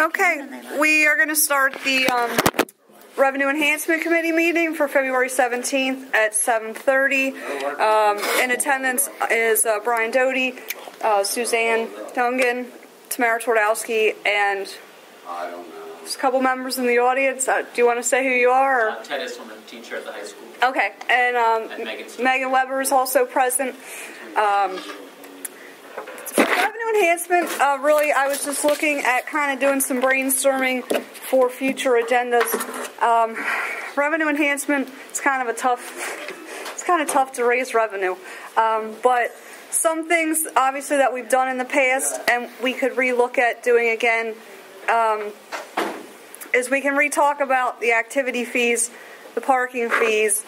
Okay, we are going to start the Revenue Enhancement Committee meeting for February 17th at 7:30. In attendance is Brian Doty, Suzanne Dungan, Tamara Twardowski, and just a couple members in the audience. Do you want to say who you are? I'm Ted Isselman, teacher at the high school. Okay, and Megan Weber is also present. For revenue enhancement, really, I was just looking at kind of doing some brainstorming for future agendas. Revenue enhancement is kind of tough to raise revenue, but some things obviously that we've done in the past and we could relook at doing again is we can re-talk about the activity fees, the parking fees,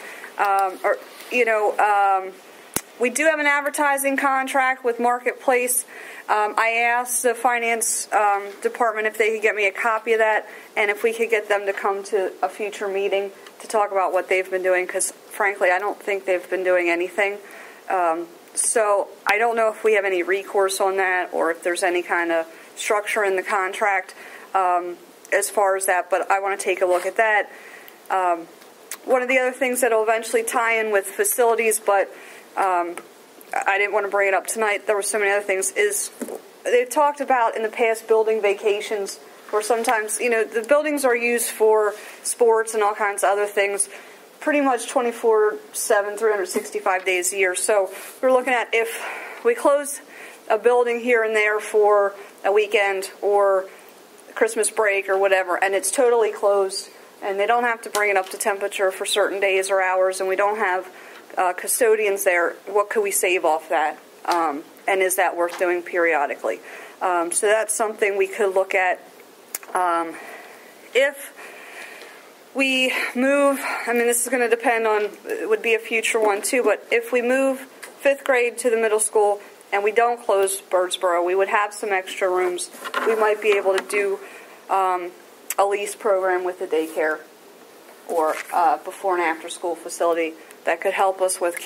we do have an advertising contract with Marketplace. I asked the finance department if they could get me a copy of that and if we could get them to come to a future meeting to talk about what they've been doing, because frankly I don't think they've been doing anything. So I don't know if we have any recourse on that or if there's any kind of structure in the contract as far as that, but I want to take a look at that. One of the other things that will eventually tie in with facilities, but I didn't want to bring it up tonight, there were so many other things, is they've talked about in the past building vacations where sometimes, the buildings are used for sports and all kinds of other things pretty much 24/7, 365 days a year. So we're looking at if we close a building here and there for a weekend or Christmas break or whatever, and it's totally closed, and they don't have to bring it up to temperature for certain days or hours, and we don't have custodians there, what could we save off that? And is that worth doing periodically? So that's something we could look at. If we move, this is going to depend on, it would be a future one too, but if we move 5th grade to the middle school and we don't close Birdsboro, we would have some extra rooms. We might be able to do a lease program with the daycare or before and after school facility that could help us with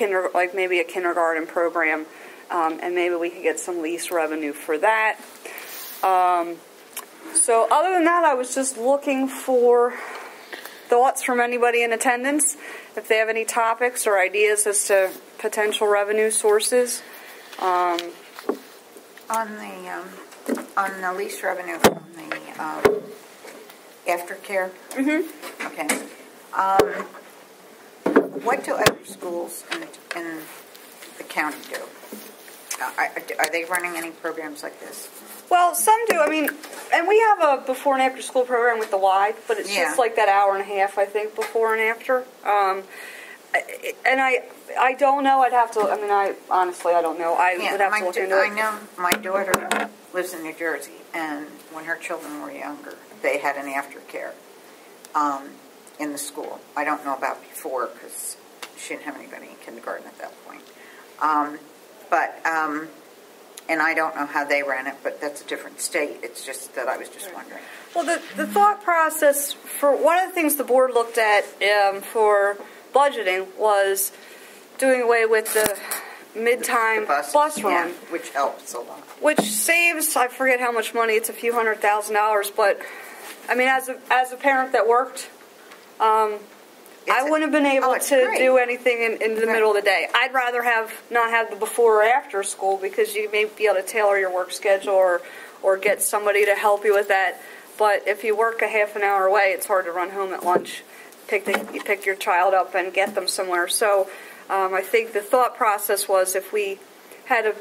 maybe a kindergarten program, and maybe we could get some lease revenue for that. So other than that, I was just looking for thoughts from anybody in attendance, if they have any topics or ideas as to potential revenue sources. On the lease revenue from the aftercare. Mm-hmm. Okay. What do other schools in the county do? Are they running any programs like this? Well, some do. And we have a before and after school program with the Y, but it's just like that hour and a half, I think, before and after. And I don't know. I'd have to. Honestly, I don't know. I would have to look into it. I know my daughter lives in New Jersey, and when her children were younger, they had an aftercare in the school. I don't know about before because she didn't have anybody in kindergarten at that point. And I don't know how they ran it, but that's a different state. It's just that I was just wondering. Well, the thought process for one of the things the board looked at for budgeting was doing away with the mid-time bus run. Yeah, which helps a lot. Which saves, I forget how much money, it's a few $100,000, but as a parent that worked, I wouldn't have been able to do anything in the middle of the day. I'd rather not have the before or after school because you may be able to tailor your work schedule or get somebody to help you with that. But if you work a half an hour away, it's hard to run home at lunch, pick your child up and get them somewhere. So I think the thought process was if we had a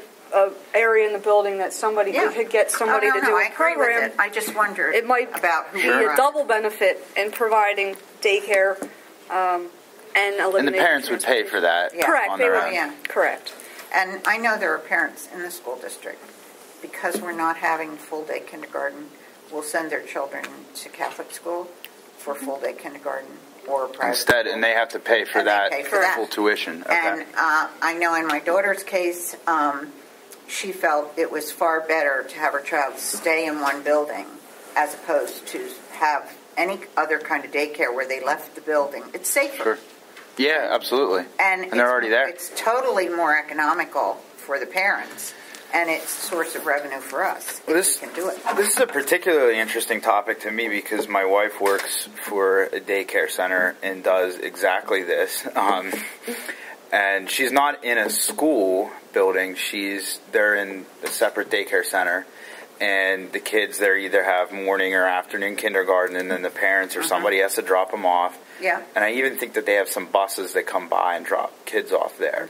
area in the building that somebody could get somebody to do a program. I just wondered it might about be a double benefit in providing daycare and eliminating. And the parents would pay for that. Yeah. Correct. On their own. Yeah. Correct. And I know there are parents in the school district, because we're not having full-day kindergarten, will send their children to Catholic school for full-day kindergarten or private instead, school. And they have to pay for that full tuition. Okay. And I know in my daughter's case, she felt it was far better to have her child stay in one building as opposed to have any other kind of daycare where they left the building. It's safer. Sure. Yeah, absolutely. And they're already there. It's totally more economical for the parents and it's a source of revenue for us if we can do it. This is a particularly interesting topic to me because my wife works for a daycare center and does exactly this. And she's not in a school building. They're in a separate daycare center. And the kids there either have morning or afternoon kindergarten, and then the parents or somebody has to drop them off. Yeah. And I even think that they have some buses that come by and drop kids off there.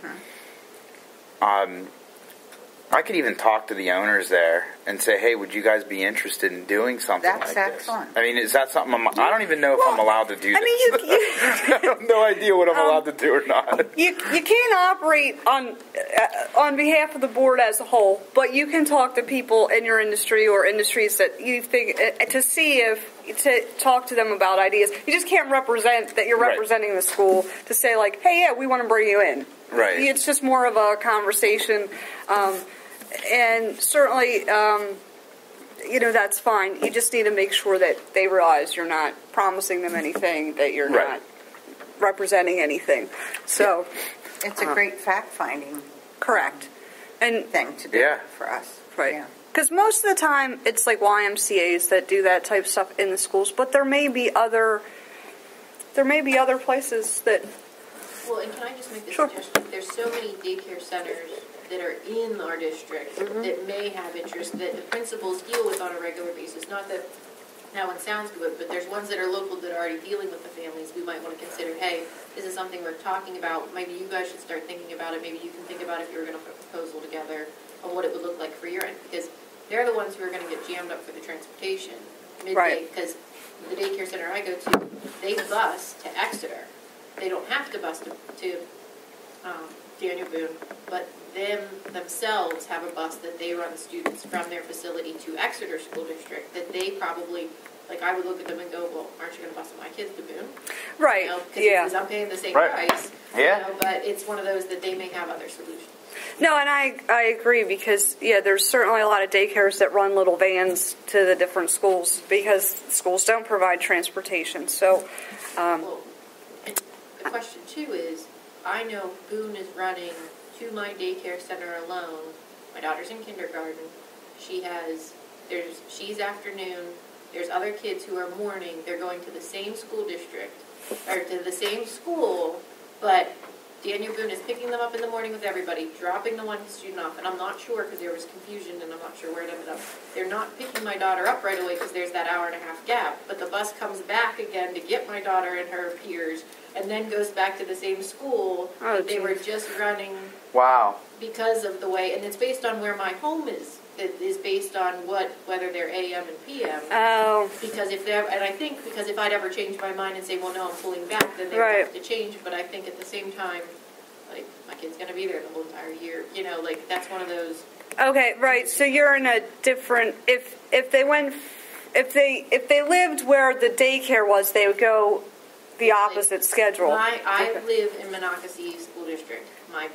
I could even talk to the owners there and say, hey, would you guys be interested in doing something like this? That's excellent. I mean, is that something I don't even know if I'm allowed to do this. I have no idea what I'm allowed to do or not. You can't operate on behalf of the board as a whole, but you can talk to people in your industry or industries that you think, to talk to them about ideas. You just can't represent that you're representing the school to say like, hey, yeah, we want to bring you in. Right. It's just more of a conversation. And certainly, that's fine. You just need to make sure that they realize you're not promising them anything, that you're not representing anything. So it's a great fact-finding thing to do for us. Right. Because most of the time, it's like YMCAs that do that type of stuff in the schools, but there may be other places that... Well, and can I just make a suggestion? There's so many daycare centers that are in our district that may have interest that the principals deal with on a regular basis. Not that that one sounds good, but there's ones that are local that are already dealing with the families. We might want to consider, hey, this is something we're talking about. Maybe you guys should start thinking about it. Maybe you can think about if you were going to put a proposal together of what it would look like for your end. Because they're the ones who are going to get jammed up for the transportation midday. Because the daycare center I go to, they bus to Exeter. They don't have to bus to Daniel Boone, but themselves have a bus that they run students from their facility to Exeter School District that they probably, like I would look at them and go, well, aren't you going to bus my kids to Boone? Right, Because I'm paying the same price. But it's one of those that they may have other solutions. No, and I agree because, there's certainly a lot of daycares that run little vans to the different schools because schools don't provide transportation. So, well, the question, too, is I know Boone is running to my daycare center alone. My daughter's in kindergarten. She's afternoon. There's other kids who are morning. They're going to the same school district, or to the same school, but Daniel Boone is picking them up in the morning with everybody, dropping the one student off, and I'm not sure because there was confusion and I'm not sure where it ended up. They're not picking my daughter up right away because there's that hour and a half gap, but the bus comes back again to get my daughter and her peers and then goes back to the same school that they were just running because of the way, and it's based on where my home is. It is based on whether they're AM and PM. Oh. Because if I'd ever change my mind and say, well, no, I'm pulling back, then they would have to change. But I think at the same time, like, my kid's going to be there the whole entire year. That's one of those. Okay, right. So you're in a different. If they lived where the daycare was, they would go the opposite schedule. I live in Monocacy School District. My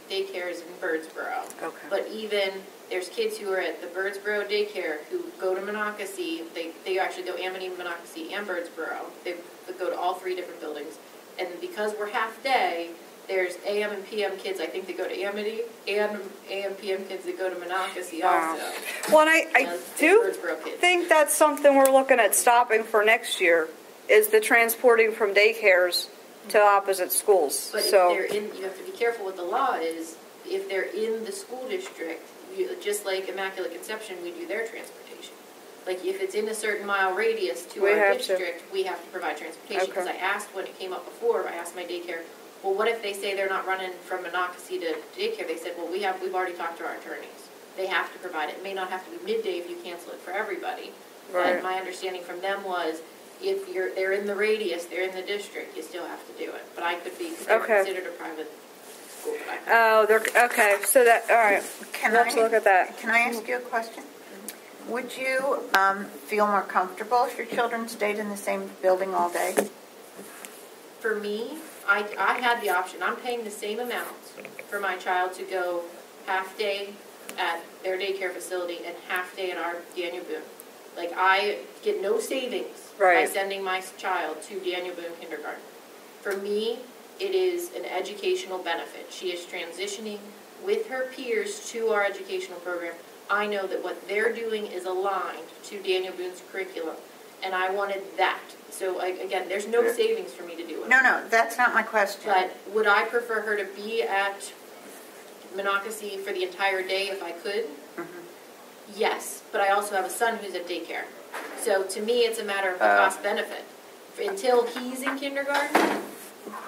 daycare is in Birdsboro. Okay. But even there's kids who are at the Birdsboro daycare who go to Monocacy. They actually go Amity, Monocacy, and Birdsboro. They go to all three different buildings. And because we're half day, there's AM and PM kids, I think, that go to Amity, and AM PM kids that go to Monocacy also. Well, and I do think that's something we're looking at stopping for next year, is the transporting from daycares to opposite schools. But if they're you have to be careful what the law is. If they're in the school district, just like Immaculate Conception, we do their transportation. Like if it's in a certain mile radius to our district, we have to provide transportation. Because I asked when it came up before, I asked my daycare, well, what if they say they're not running from Monocacy to daycare? They said, well, we've already talked to our attorneys. They have to provide it. It may not have to be midday if you cancel it for everybody. Right. But my understanding from them was, if they're in the radius, they're in the district, you still have to do it. But I could be considered a private school. Okay. So that, all right. Let's look at that. Can I ask you a question? Would you feel more comfortable if your children stayed in the same building all day? For me, I had the option. I'm paying the same amount for my child to go half day at their daycare facility and half day at our Daniel Boone. Like, I get no savings by sending my child to Daniel Boone Kindergarten. For me, it is an educational benefit. She is transitioning with her peers to our educational program, I know that what they're doing is aligned to Daniel Boone's curriculum, and I wanted that. So again, there's no savings for me to do it. No, that's not my question. But would I prefer her to be at Monocacy for the entire day if I could? Mm-hmm. Yes, but I also have a son who's at daycare. So to me, it's a matter of the cost benefit. Until he's in kindergarten,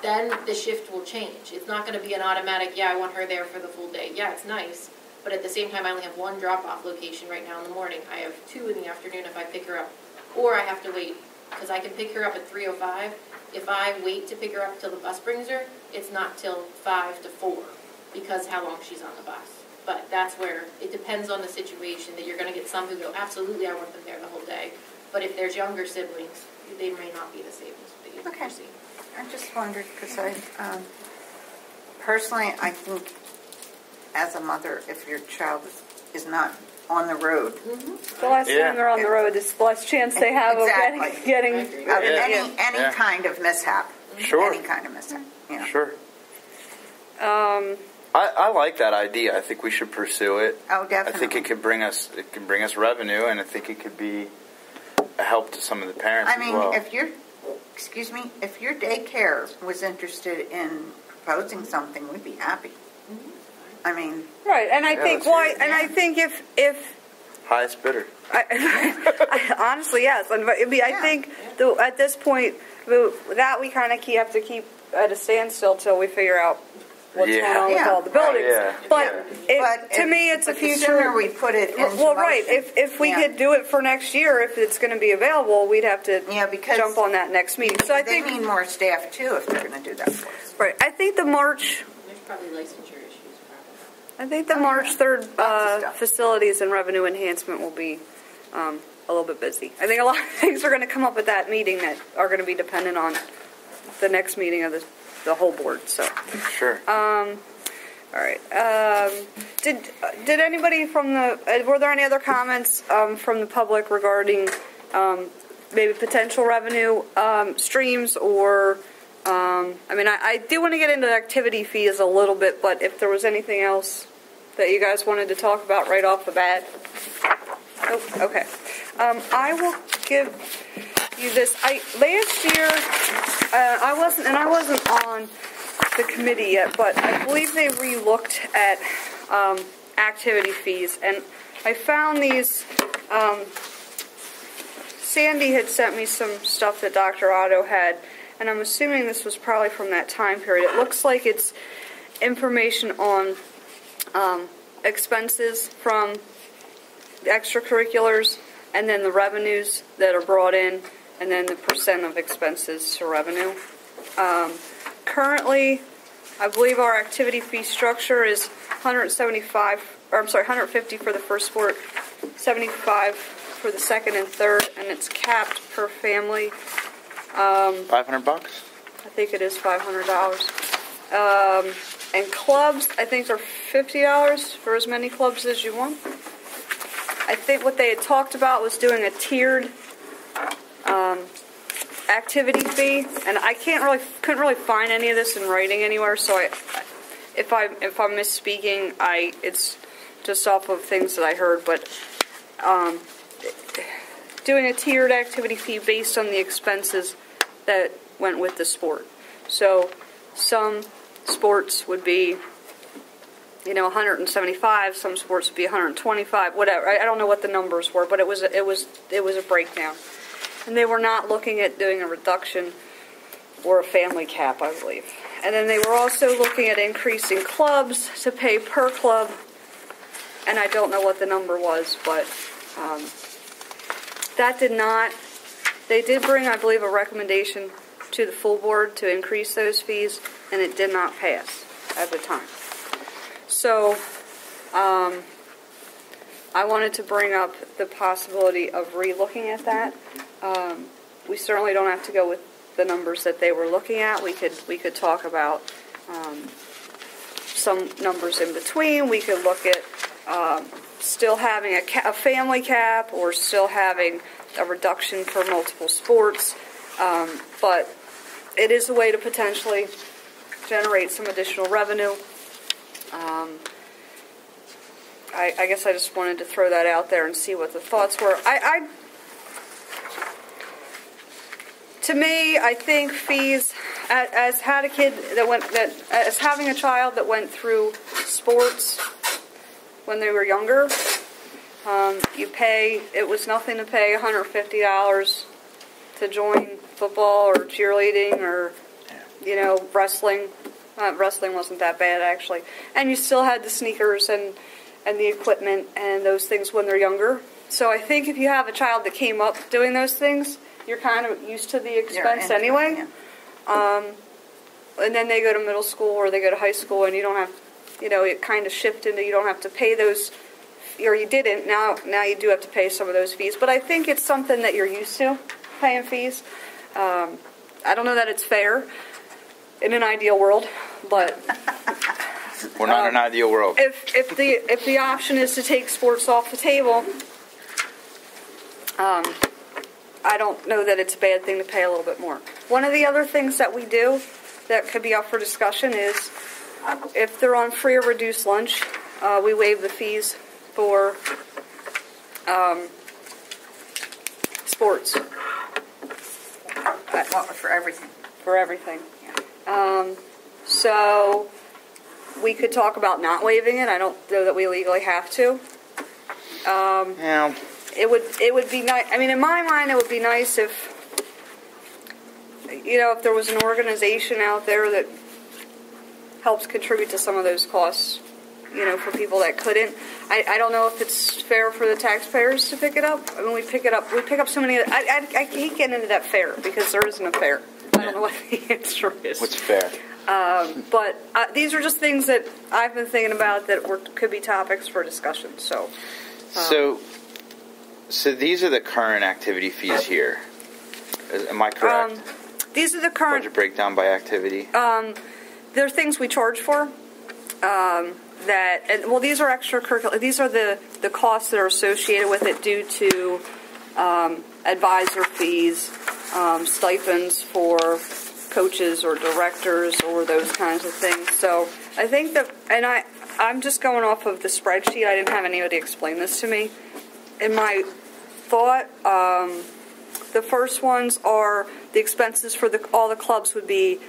then the shift will change. It's not going to be an automatic, yeah, I want her there for the full day. Yeah, it's nice, but at the same time, I only have one drop-off location right now in the morning. I have 2 in the afternoon if I pick her up. Or I have to wait, because I can pick her up at 3:05. If I wait to pick her up till the bus brings her, it's not till 5 to 4, because how long she's on the bus. But that's where it depends on the situation, that you're going to get some who go, absolutely, I want them there the whole day. But if there's younger siblings, they may not be the savings that you foresee. I just wondered, because personally, I think as a mother, if your child is not on the road, the less time they're on the road, the less chance they have of getting any kind of mishap. Sure. Any kind of mishap. Yeah. Sure. I like that idea. I think we should pursue it. Oh, definitely. I think it could bring us revenue, and I think it could be a help to some of the parents I mean, as well. if your daycare was interested in proposing something, we'd be happy. I mean, right, and I think I think if highest bidder. Honestly, yes, and I think at this point that we kind of have to keep at a standstill till we figure out what's going on with all the buildings. But to me, it's a future. The sooner we put it into motion. Right. If we could do it for next year, if it's going to be available, we'd have to jump on that next meeting. So I think they need more staff too if they're going to do that for us. Right. I think the March. There's probably licensure issues. I think the March 3rd facilities and revenue enhancement will be a little bit busy. I think a lot of things are going to come up at that meeting that are going to be dependent on the next meeting of the whole board. So sure. All right. Did anybody from were there any other comments from the public regarding maybe potential revenue streams or? I do want to get into activity fees a little bit, but if there was anything else that you guys wanted to talk about right off the bat. Nope. Okay. I will give you this. Last year, I wasn't on the committee yet, but I believe they re-looked at activity fees, and I found these. Sandy had sent me some stuff that Dr. Otto had. And I'm assuming this was probably from that time period. It looks like it's information on expenses from the extracurriculars, and then the revenues that are brought in, and then the percent of expenses to revenue. Currently, I believe our activity fee structure is $150 for the first sport, $75 for the second and third, and it's capped per family. $500? I think it is $500. And clubs, I think, are $50 for as many clubs as you want. I think what they had talked about was doing a tiered activity fee, and I couldn't really find any of this in writing anywhere. So if I'm misspeaking, it's just off of things that I heard, but. Doing a tiered activity fee based on the expenses that went with the sport. So some sports would be, $175. Some sports would be $125. Whatever. I don't know what the numbers were, but it was a breakdown. And they were not looking at doing a reduction or a family cap, I believe. And then they were also looking at increasing clubs to pay per club. And I don't know what the number was, but. That did not, they did bring, I believe, a recommendation to the full board to increase those fees, and it did not pass at the time. So, I wanted to bring up the possibility of re-looking at that. We certainly don't have to go with the numbers that they were looking at. We could talk about some numbers in between. We could look at still having a family cap or still having a reduction for multiple sports. But it is a way to potentially generate some additional revenue. I guess I just wanted to throw that out there and see what the thoughts were. To me, I think fees, as having a child that went through sports when they were younger, it was nothing to pay $150 to join football or cheerleading or, wrestling. Wrestling wasn't that bad, actually. And you still had the sneakers and the equipment and those things when they're younger. So I think if you have a child that came up doing those things, you're kind of used to the expense anyway. And then they go to middle school or they go to high school and you don't have, it kind of shifted into you don't have to pay those, or you didn't. Now you do have to pay some of those fees. But I think it's something that you're used to, paying fees. I don't know that it's fair in an ideal world, but we're not in an ideal world. If the option is to take sports off the table, I don't know that it's a bad thing to pay a little bit more. One of the other things that we do that could be up for discussion is if they're on free or reduced lunch, we waive the fees for sports. For everything. For everything. So we could talk about not waiving it. I don't know that we legally have to. Yeah. It would be nice. I mean, in my mind, it would be nice if there was an organization out there that helps contribute to some of those costs. For people that couldn't. I don't know if it's fair for the taxpayers to pick it up. I mean, we pick up so many. I hate getting into that fair because there isn't a fair. I don't know what the answer is. What's fair? But these are just things that I've been thinking about that could be topics for discussion. So these are the current activity fees here. Am I correct? These are the current. Budget breakdown by activity. There are things we charge for. These are extracurricular. These are the costs that are associated with it due to advisor fees, stipends for coaches or directors or those kinds of things. So I think that, and I'm just going off of the spreadsheet. I didn't have anybody explain this to me. In my thought, the first ones are the expenses for all the clubs would be.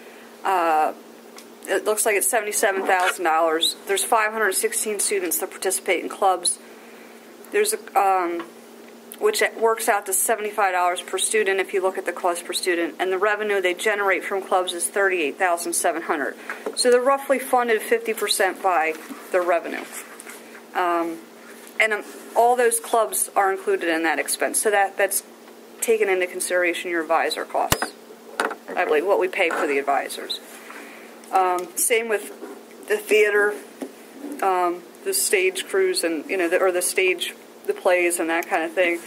It looks like it's $77,000. There's 516 students that participate in clubs. There's which works out to $75 per student if you look at the cost per student, and the revenue they generate from clubs is $38,700. So they're roughly funded 50% by their revenue, and all those clubs are included in that expense. So that's taken into consideration your advisor costs. I believe what we pay for the advisors. Same with the theater, the stage crews, and the plays and that kind of thing.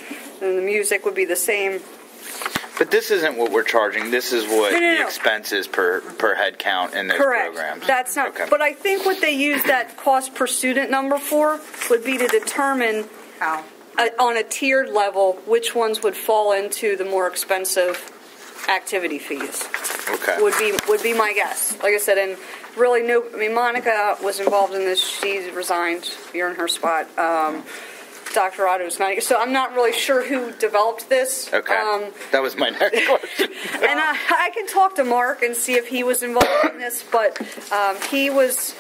And the music would be the same. But this isn't what we're charging. This is what the expense is per head count in those programs. That's not. Okay. But I think what they use that cost per student number for would be to determine how on a tiered level which ones would fall into the more expensive activity fees. Okay. Would be my guess. Like I said, and really Monica was involved in this. She resigned. You're in her spot. Dr. Otto's not. So I'm not really sure who developed this. Okay. That was my next question. And I can talk to Mark and see if he was involved in this, but he was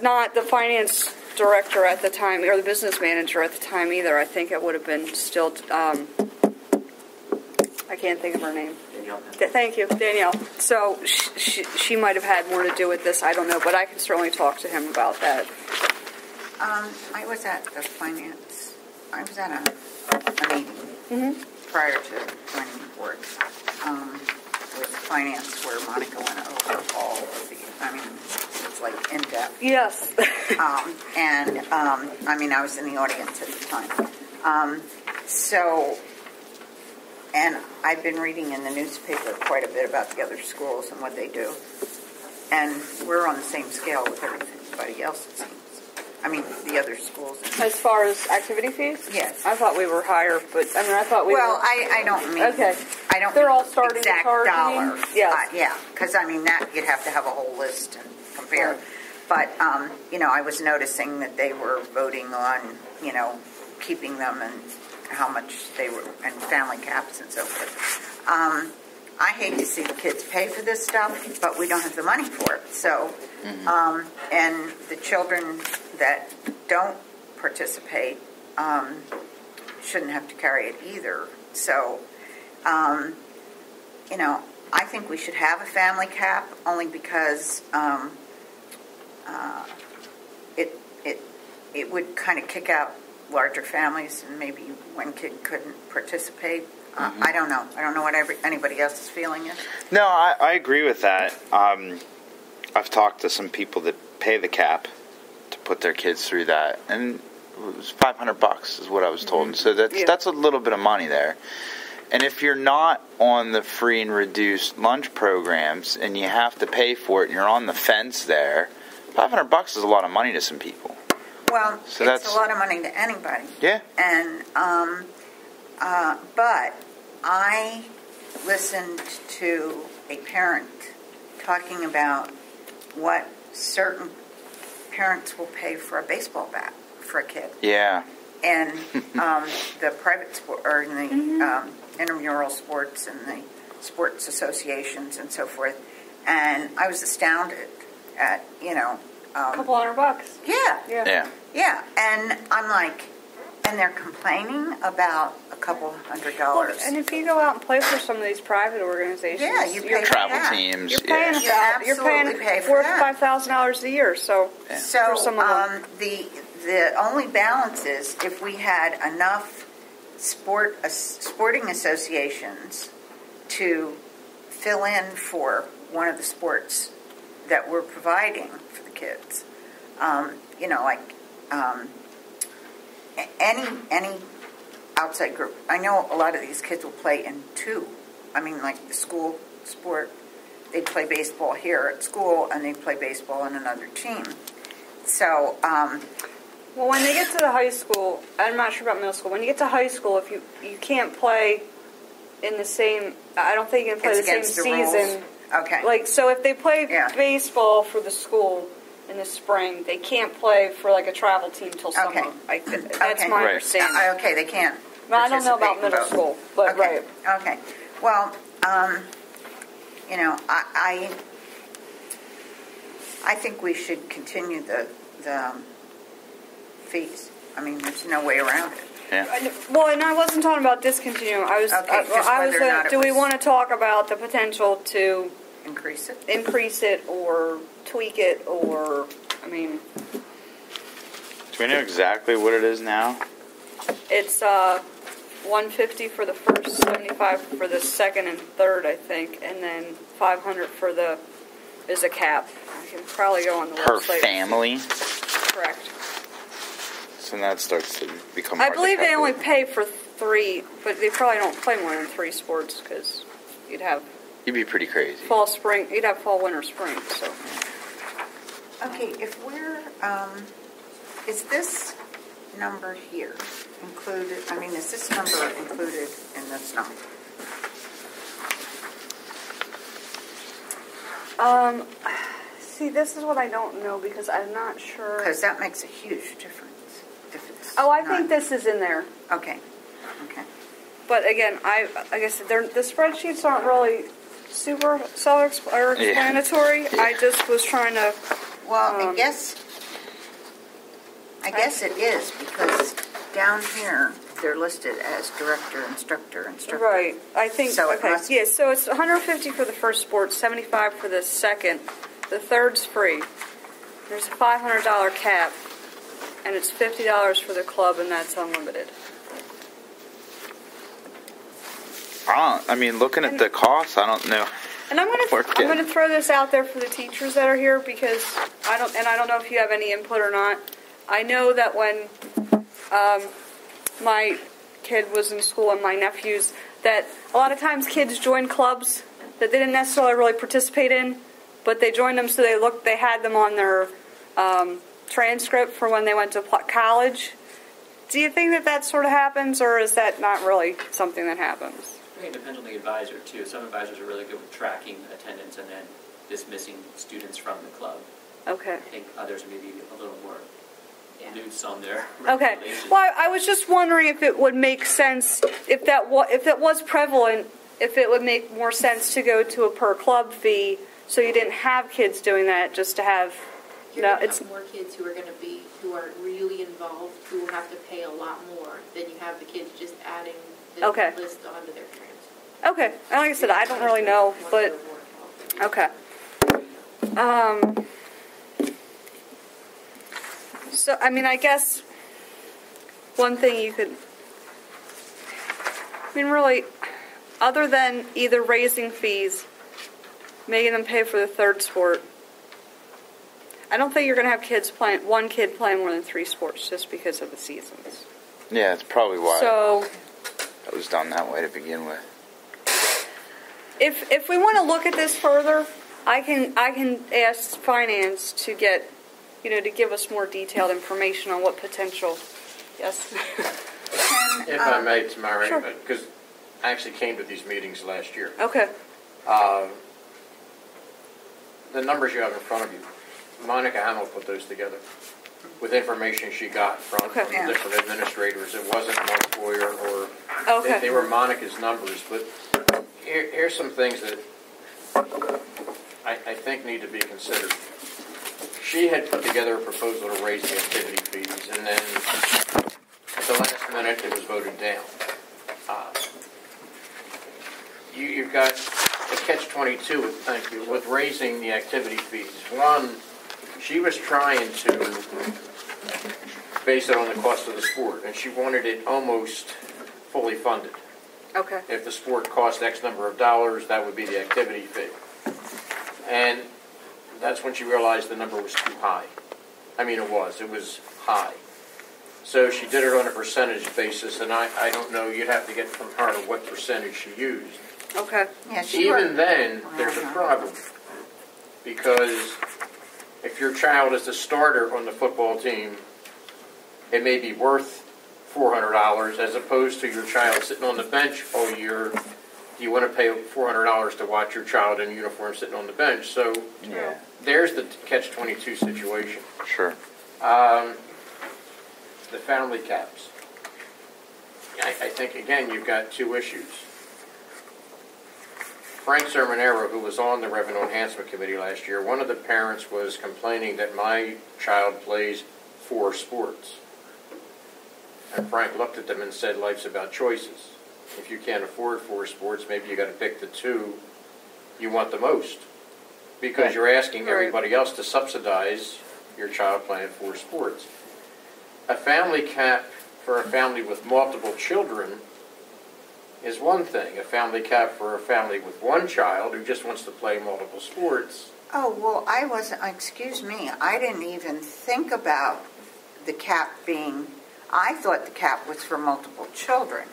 not the finance director at the time, or the business manager at the time either. I think it would have been still. I can't think of her name. Danielle. Thank you, Danielle. So she might have had more to do with this. I don't know, but I can certainly talk to him about that. I was at the finance. I was at a meeting prior to joining the board with finance, where Monica went over all of the. I mean, it's like in depth. Yes. I was in the audience at the time. And I've been reading in the newspaper quite a bit about the other schools and what they do. And we're on the same scale with everybody else, it seems. I mean, the other schools. As far as activity fees? Yes. I thought we were higher, but I thought we were. Well, I don't mean. Okay. I don't. They're mean all starting exact to charge dollars. Yeah. Yeah, because that you'd have to have a whole list and compare. Right. But, I was noticing that they were voting on, keeping them and how much they were, and family caps and so forth. I hate to see the kids pay for this stuff, but we don't have the money for it. So, and the children that don't participate shouldn't have to carry it either. So, I think we should have a family cap only because it would kind of kick out larger families, and maybe one kid couldn't participate. I don't know. I don't know what anybody else's feeling is. No, I agree with that. I've talked to some people that pay the cap to put their kids through that, and it was $500 is what I was told. And so that's a little bit of money there. And if you're not on the free and reduced lunch programs and you have to pay for it and you're on the fence there, $500 is a lot of money to some people. Well, so it's a lot of money to anybody. Yeah. And but I listened to a parent talking about what certain parents will pay for a baseball bat for a kid. Yeah. And the private sport, or in the intramural sports and the sports associations and so forth. And I was astounded at, a couple $100. Yeah. And I'm like, and they're complaining about a couple $100. Well, and if you go out and play for some of these private organizations, you pay travel for teams. You're paying you're paying pay for $4,000-5,000 a year. So for some of them. The only balance is if we had enough sporting associations to fill in for one of the sports that we're providing for the kids. Any outside group. I know a lot of these kids will play in two. I mean, like the school sport, they play baseball here at school and they play baseball in another team. So, well, when they get to the high school, I'm not sure about middle school. When you get to high school, if you can't play in the same, I don't think you can play the same season. Okay. Like, so if they play baseball for the school in the spring, they can't play for like a travel team till summer. Okay. That's my understanding. Okay, they can't. Well, I don't know about middle school, but right. Okay. Well, I think we should continue the fees. I mean, there's no way around it. Yeah. Well, and I wasn't talking about discontinuing. Do we want to talk about the potential to increase it or tweak it, or do we know exactly what it is now? It's $150 for the first, $75 for the second and third, I think, and then $500 for is a cap. I can probably go on the per website. family. Correct. So that starts to become. I believe they only pay for 3, but they probably don't play more than 3 sports because you'd be pretty crazy. Fall, spring. You'd have fall, winter, spring. So. Okay, if we're is this number here included? I mean, is this number included in this number? See, this is what I don't know because I'm not sure. Because that makes a huge difference. I think this is in there. Okay. But again, I guess the spreadsheets aren't really super self-explanatory. Yeah. I just was trying to. Well, I guess it is because down here they're listed as director, instructor. Right. I think. So okay. Yeah. So it's $150 for the first sport, $75 for the second. The third's free. There's a $500 cap. And it's $50 for the club, and that's unlimited. Looking at the cost, I don't know. And I'm gonna throw this out there for the teachers that are here because I don't know if you have any input or not. I know that when my kid was in school and my nephews, that a lot of times kids join clubs that they didn't necessarily really participate in, but they joined them so they had them on their transcript for when they went to college. Do you think that sort of happens, or is that not really something that happens? I think it depends on the advisor, too. Some advisors are really good with tracking attendance and then dismissing students from the club. Okay. I think others may be a little more Yeah. loose on their Okay. regulations. Well, I was just wondering if it would make sense, if that was prevalent, if it would make more sense to go to a per club fee, so you didn't have kids doing that, just to have. You're going to have more kids who are really involved, who will have to pay a lot more than you have the kids just adding the Okay. list onto their transfer. Okay. And like I said, I don't really know, but okay. So, I mean, I guess one thing you could, I mean, really, other than either raising fees, making them pay for the third sport, I don't think you're going to have one kid playing more than 3 sports just because of the seasons. Yeah, it's probably why So, it was done that way to begin with. if we want to look at this further, I can ask finance to get, to give us more detailed information on what potential. Yes. If I may, Tamara, Sure. because I actually came to these meetings last year. Okay. The numbers you have in front of you, Monica Hamill put those together with information she got from Okay. Yeah. different administrators. It wasn't Mark Boyer or Okay. they were Monica's numbers. But here's some things that I think need to be considered. She had put together a proposal to raise the activity fees, and then at the last minute it was voted down. You've got a catch-22 with raising the activity fees. One, she was trying to base it on the cost of the sport, and she wanted it almost fully funded. Okay. If the sport cost X number of dollars, that would be the activity fee. And that's when she realized the number was too high. I mean, it was high. So she did it on a percentage basis, and I don't know, you'd have to get from her what percentage she used. Okay. Yeah, she Even worked- then, there's a problem. Because if your child is the starter on the football team, it may be worth $400 as opposed to your child sitting on the bench all year. Do you want to pay $400 to watch your child in uniform sitting on the bench? So Yeah. there's the catch-22 situation. Sure. The family caps. I think, again, you've got 2 issues. Frank Sermonero, who was on the Revenue Enhancement Committee last year, one of the parents was complaining that my child plays 4 sports. And Frank looked at them and said, life's about choices. If you can't afford 4 sports, maybe you got to pick the 2 you want the most. Because you're asking Right. everybody else to subsidize your child playing 4 sports. A family cap for a family with multiple children is one thing. A family cap for a family with 1 child who just wants to play multiple sports. Oh, well, I wasn't, excuse me, I didn't even think about the cap being, I thought the cap was for multiple children.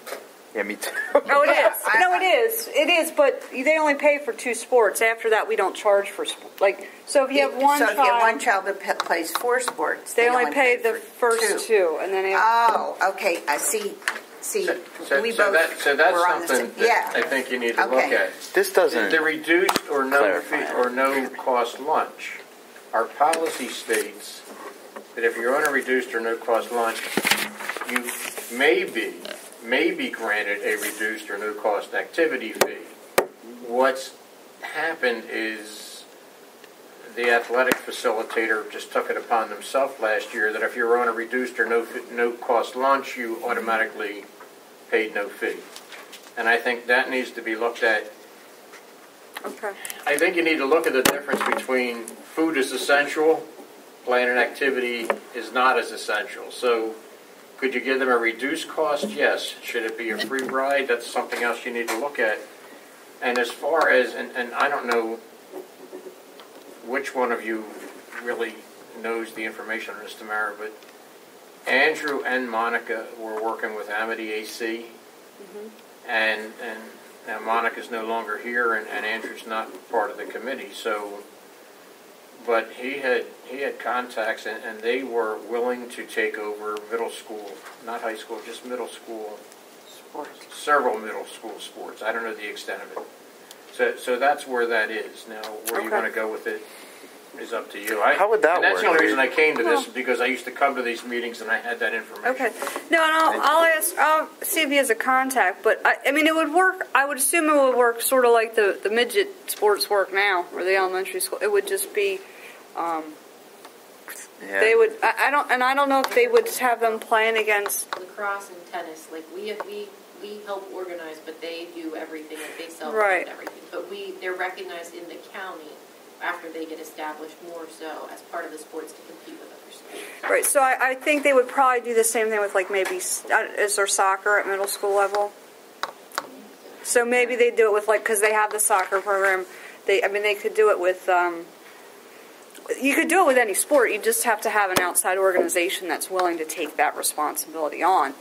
Yeah, me too. No, it Yeah, is. No, it is. It is, but they only pay for 2 sports. After that, we don't charge for so if you have one So child, if you have one child that plays 4 sports, they only pay the for first 2. 2, and then Oh, okay, I see. See, we both that's were on the something same. that I Yeah, think you need to look Okay. at. This doesn't. The reduced or no clarify fee, or no cost lunch. Our policy states that if you're on a reduced or no cost lunch, you may be granted a reduced or no cost activity fee. What's happened is the athletic facilitator just took it upon themselves last year that if you're on a reduced or no cost lunch, you automatically paid no fee. And I think that needs to be looked at. okay. I think you need to look at the difference between food is essential, playing an activity is not as essential. So could you give them a reduced cost? Yes. Should it be a free ride? That's something else you need to look at. And as far as, and I don't know which one of you really knows the information on this, Tamara, but Andrew and Monica were working with Amity AC, and now Monica's no longer here, and Andrew's not part of the committee. So, but he had contacts, and they were willing to take over middle school, not high school, just middle school sports. several middle school sports. I don't know the extent of it. So that's where that is. Now, where you Okay. want to go with it, is up to you. How would that and that's work? the only reason I came to this, because I used to come to these meetings and I had that information. Okay. No, and I'll see if he has a contact, but I mean, it would work. I would assume it would work sort of like the midget sports work now, or the elementary school. It would just be, they would. I don't know if they would have them playing against Lacrosse and tennis, like we help organize, but they do everything. Like they sell Right. everything. But they're recognized in the county after they get established more so as part of the sports to compete with other schools. Right. So I think they would probably do the same thing with like maybe is there soccer at middle school level? So maybe they do it with like because they have the soccer program. They could do it with. You could do it with any sport. You just have to have an outside organization that's willing to take that responsibility on.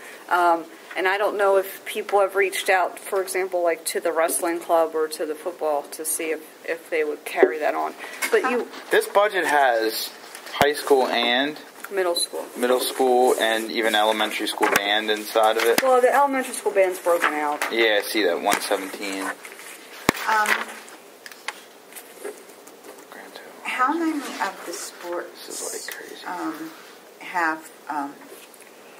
And I don't know if people have reached out, for example, like to the wrestling club or to the football to see if they would carry that on. But This budget has high school and middle school, and even elementary school band inside of it. Well, the elementary school band's broken out. Yeah, I see that 117. How many of the sports This is like crazy. have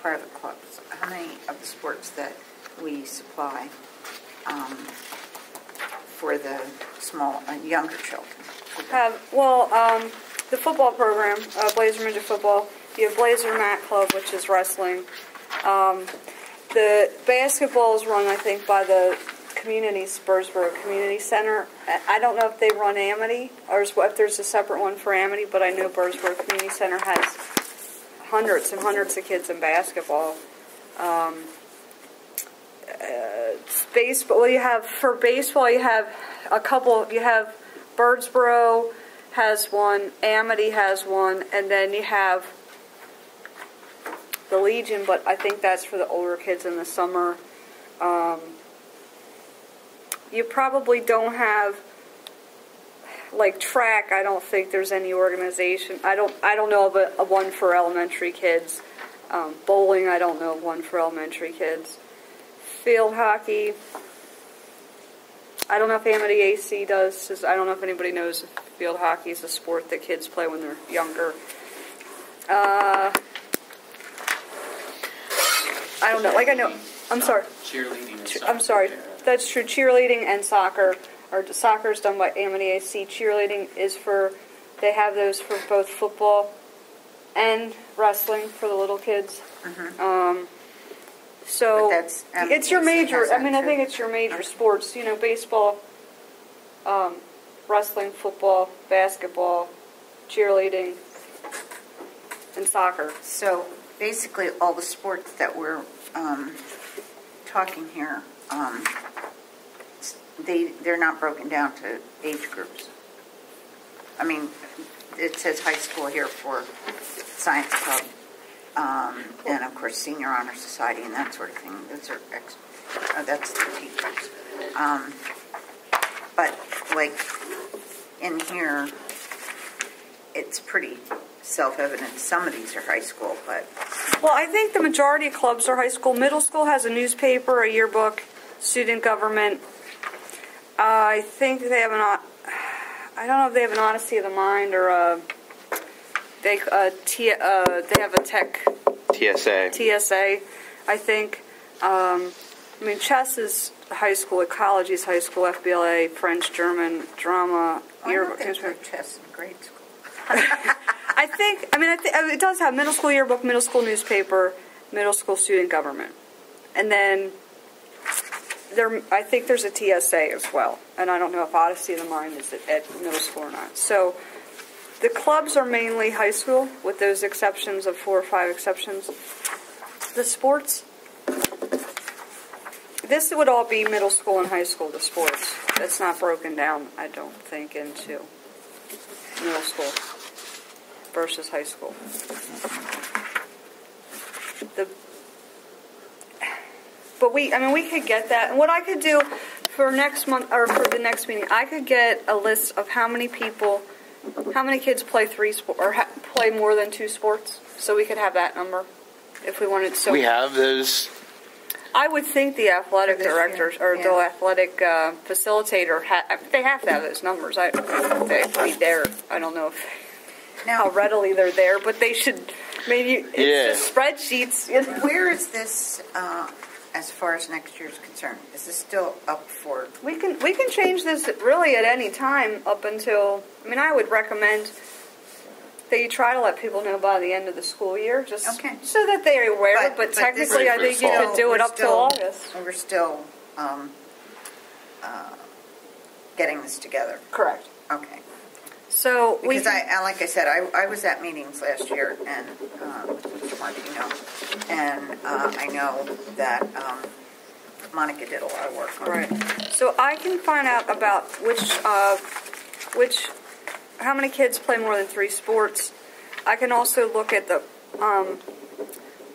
private clubs? How many of the sports that we supply for the small, younger children? The football program, Blazer Midget Football. You have Blazer Mat Club, which is wrestling. The basketball is run, I think, by the Spurrsboro Community Center. I don't know if they run Amity or if there's a separate one for Amity, but I know Burrsboro Community Center has hundreds and hundreds of kids in basketball. Baseball, for baseball, you have a couple. You have Birdsboro has one, Amity has one, and then you have the Legion, but I think that's for the older kids in the summer. You probably don't have like track. I don't think there's any organization. I don't know of a one for elementary kids. Bowling, I don't know of one for elementary kids. Field hockey, I don't know if Amity AC does. I don't know if anybody knows if field hockey is a sport that kids play when they're younger. I don't know. Like I know. I'm sorry. Cheerleading and I'm sorry. That's true. Cheerleading and soccer. Soccer is done by Amity AC. Cheerleading is they have those for both football and wrestling for the little kids. Mm-hmm. So that's, it's your major. I think it's your major sports. Baseball, wrestling, football, basketball, cheerleading, and soccer. So basically, all the sports that we're talking here, they're not broken down to age groups. I mean, it says high school here for science club, and of course senior honor society and that sort of thing. Those are that's the teachers. But like in here, it's pretty self-evident. Some of these are high school, but well, I think the majority of clubs are high school. Middle school has a newspaper, a yearbook, student government. I think they have I don't know if they have an Odyssey of the Mind or they have a tech TSA. I think. Chess is high school, ecology is high school, FBLA, French, German, drama, yearbook. I don't think chess in grade school. I think it does have middle school yearbook, middle school newspaper, middle school student government, and then I think there's a TSA as well, and I don't know if Odyssey of the Mind is at middle school or not. So the clubs are mainly high school, with those exceptions of 4 or 5 exceptions. The sports, this would all be middle school and high school, the sports. It's not broken down, I don't think, into middle school versus high school. But we could get that. And what I could do for next month, or for the next meeting, I could get a list of how many kids play 3 sports, or play more than 2 sports, so we could have that number if we wanted. So we have those. I would think the athletic directors or the athletic facilitator, they have to have those numbers. They have to be there. I don't know if how readily they're there, but they should, maybe, it's just spreadsheets. Where is this, as far as next year's concerned? Is this still up for? We can change this really at any time up until, I would recommend that you try to let people know by the end of the school year, just so that they're aware. But technically, I think you could do it up till August. We're still getting this together. Correct. Okay. So because like I said, I was at meetings last year and with Mr. Martino, and I know that Monica did a lot of work on it. Right. So I can find out about how many kids play more than 3 sports. I can also look at the,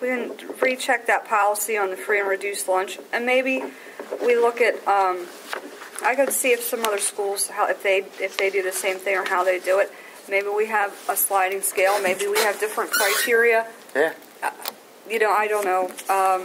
we can recheck that policy on the free and reduced lunch, and maybe we look at, I could see if some other schools, if they do the same thing or how they do it. Maybe we have a sliding scale. Maybe we have different criteria. Yeah. I don't know. I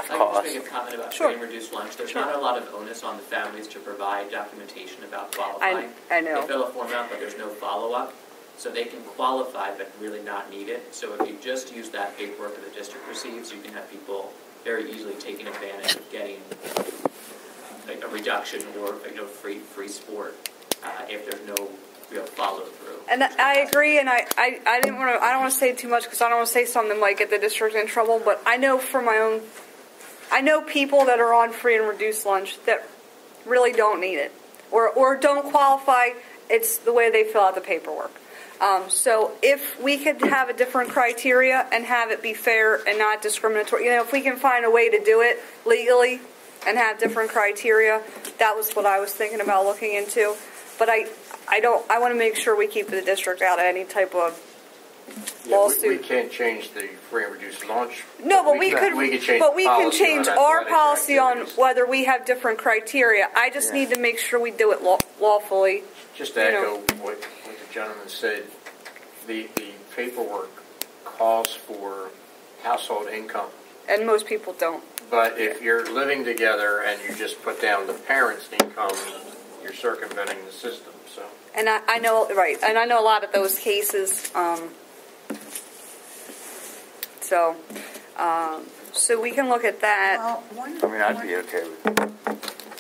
can just make a comment about Sure. free and reduced lunch. There's not a lot of onus on the families to provide documentation about qualifying. I know. They fill a form out, but there's no follow-up. So they can qualify but really not need it. So if you just use that paperwork that the district receives, you can have people very easily taking advantage of getting a reduction or free sport if there's no real follow-through. And I agree, and I don't want to say too much because I don't want to say something that might get the district in trouble, but I know from my own, I know people that are on free and reduced lunch that really don't need it or don't qualify. It's the way they fill out the paperwork. So if we could have a different criteria and have it be fair and not discriminatory, if we can find a way to do it legally and have different criteria, that was what I was thinking about looking into. But I want to make sure we keep the district out of any type of lawsuit. We can't change the free and reduced lunch. No, but we can change our policy on activities. whether we have different criteria. I just need to make sure we do it lawfully. Just to echo what the gentleman said, the paperwork calls for household income. And most people don't. But if you're living together and you just put down the parent's income, you're circumventing the system. So. And I know, right, and I know a lot of those cases. So we can look at that. Well, I'd be okay with it.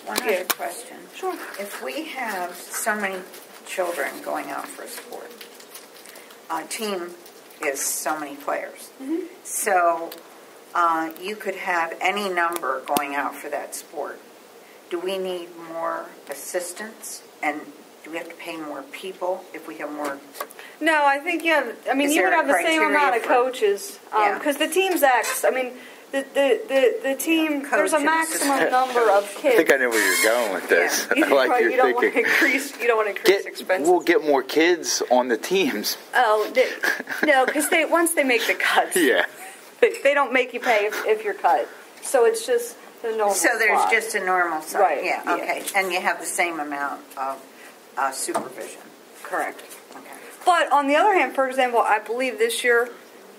One other question. Sure. If we have so many children going out for a sport, a team is so many players. Mm-hmm. So you could have any number going out for that sport. Do we need more assistance? And do we have to pay more people if we have more? No, I think you have. Is You there would have the same criteria amount of for- coaches because the team's X. The team. Coach There's a and maximum assistant number of I kids. think I know where you're going with this. Yeah. I like Right, you're you don't want to thinking. increase. You don't want to increase expenses. We'll get more kids on the teams. Oh no, because once they make the cuts, Yeah. they don't make you pay if you're cut. So it's just the normal. So there's slot. just a normal size. Right, Yeah. yeah. Okay. And you have the same amount of supervision. Correct. Okay. But on the other hand, for example, I believe this year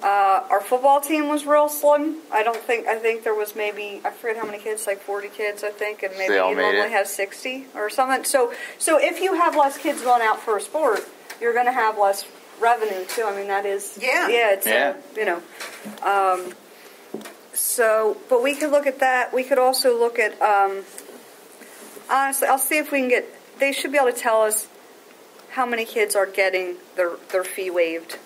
our football team was real slim. I think there was maybe, I forget how many kids, like 40 kids, I think, and maybe They all you made normally it. have 60 or something. So if you have less kids going out for a sport, you're going to have less revenue too. That is So, but we could look at that. We could also look at honestly, I'll see if we can get. They should be able to tell us how many kids are getting their fee waived.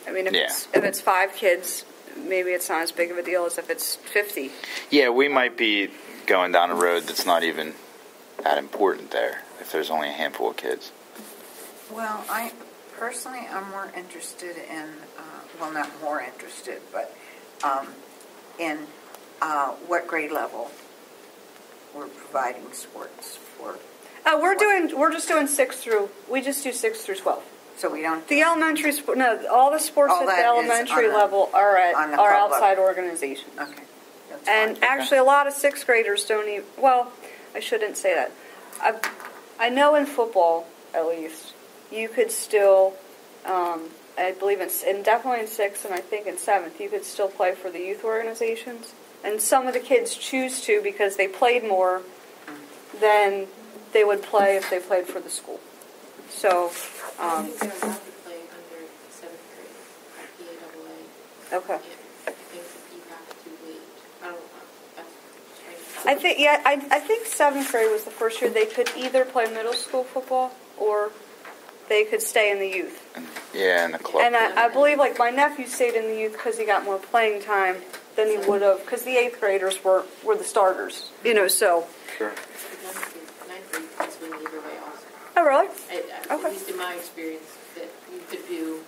If it's 5 kids, maybe it's not as big of a deal as if it's 50. Yeah, we might be going down a road that's not even that important there if there's only a handful of kids. Well, I'm more interested in, not more interested, but in what grade level we're providing sports for. We're just doing 6 through. We just do 6 through 12. So we don't. The elementary sport. No, all the sports All at that the is elementary on the- level are at on the our club outside level. organizations. Okay. That's And fine. actually, a lot of 6th graders don't even. Well, I shouldn't say that. I know in football, at least, you could still. I believe and definitely in 6th, and I think in 7th, you could still play for the youth organizations. And some of the kids choose to because they played more than they would play if they played for the school. So. I think they're allowed to play under Okay. Yeah, I think you have to wait. I don't know. That's strange. I think I think 7th grade was the first year they could either play middle school football or they could stay in the youth. Yeah, in the club. And I believe like my nephew stayed in the youth because he got more playing time than he would have because the 8th graders were the starters. So. Sure. Ninth grade kids wouldn't either way also. Oh really? At Okay. least in my experience, that you could do,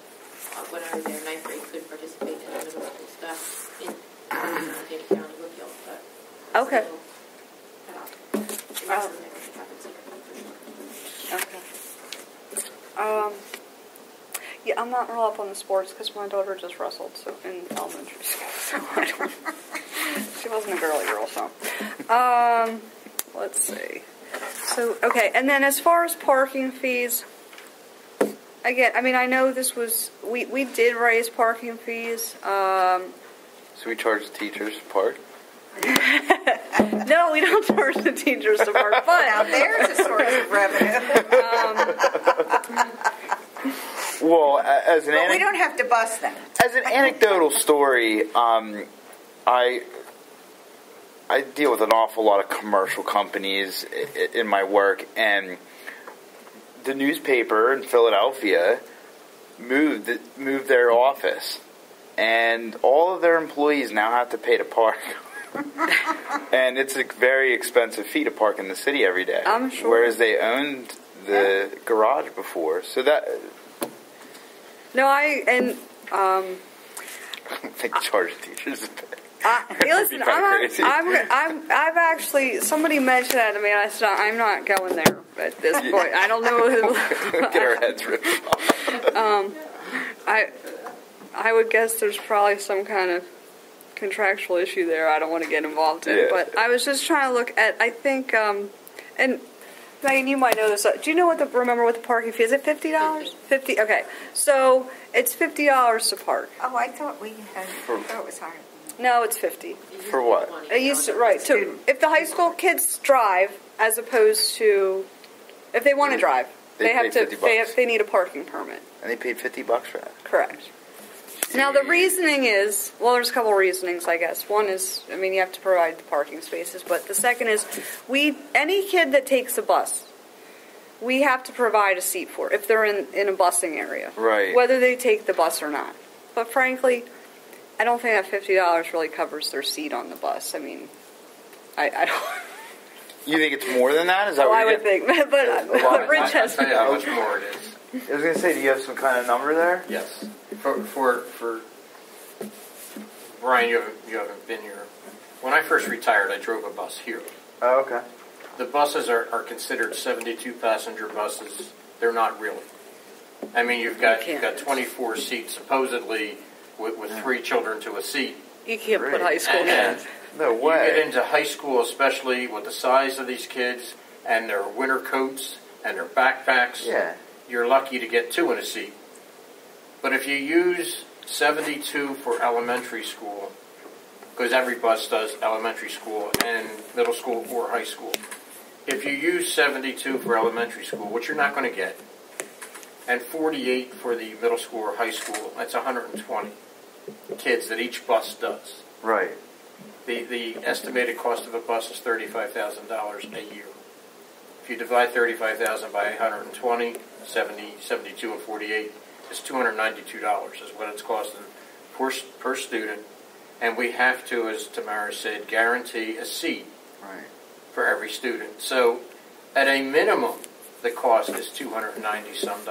when I was there, ninth grade could participate in the middle school stuff in Montana County, Woodfield, but. Okay. still, the rest of them happens here. Okay. Yeah, I'm not real up on the sports because my daughter just wrestled in elementary school, so I don't. She wasn't a girly girl, so. Let's see. So okay, and then as far as parking fees, again, I mean, I know this was we did raise parking fees. So we charge the teachers to park? No, we don't charge the teachers to park, but Now there's a source of revenue. Well, as an But we don't have to bus them. As an anecdotal story, I deal with an awful lot of commercial companies in my work, and the newspaper in Philadelphia moved their office, and all of their employees now have to pay to park. And it's a very expensive fee to park in the city every day. I'm sure. Whereas they owned the garage before, so that. no, I don't think charge teachers to pay. listen, crazy. I've actually, somebody mentioned that to me, and I said, I'm not going there at this point. I don't know who. Get our heads ripped off. I would guess there's probably some kind of contractual issue there I don't want to get involved in. Yeah. But I was just trying to look at, I think, and Megan, you might know this. Do you know remember what the parking fee is? Is it $50? 50. Okay. So it's $50 to park. Oh, I thought it was higher. No, it's 50. For what? It used to, right. So if the high school kids drive, as opposed to if they want to drive, They have pay to. $50. They need a parking permit. And they paid $50 for that. Correct. Now the reasoning is, well, there's a couple of reasonings, I guess. One is, I mean, you have to provide the parking spaces, but the second is, any kid that takes a bus, we have to provide a seat for if they're in a busing area, Right. whether they take the bus or not. But frankly, I don't think that $50 really covers their seat on the bus. I mean, I don't. You think it's more than that? Is that Oh, what I you're would think, but Rich has. I'll tell you how much more it is. I was going to say, do you have some kind of number there? Yes. For Brian, you haven't been here. When I first retired, I drove a bus here. Oh, okay. The buses are considered 72 passenger buses. They're not really. I mean, you've got 24 seats supposedly with 3 children to a seat. You can't put high school And kids. No you way. get into high school, especially with the size of these kids and their winter coats and their backpacks. Yeah. You're lucky to get 2 in a seat. But if you use 72 for elementary school, because every bus does elementary school and middle school or high school, if you use 72 for elementary school, which you're not going to get, and 48 for the middle school or high school, that's 120 kids that each bus does. Right. The estimated cost of a bus is $35,000 a year. If you divide 35,000 by 120, 72 and 48, it's $292 is what it's costing per student. And we have to, as Tamara said, guarantee a seat for every student. So at a minimum, the cost is $290-some.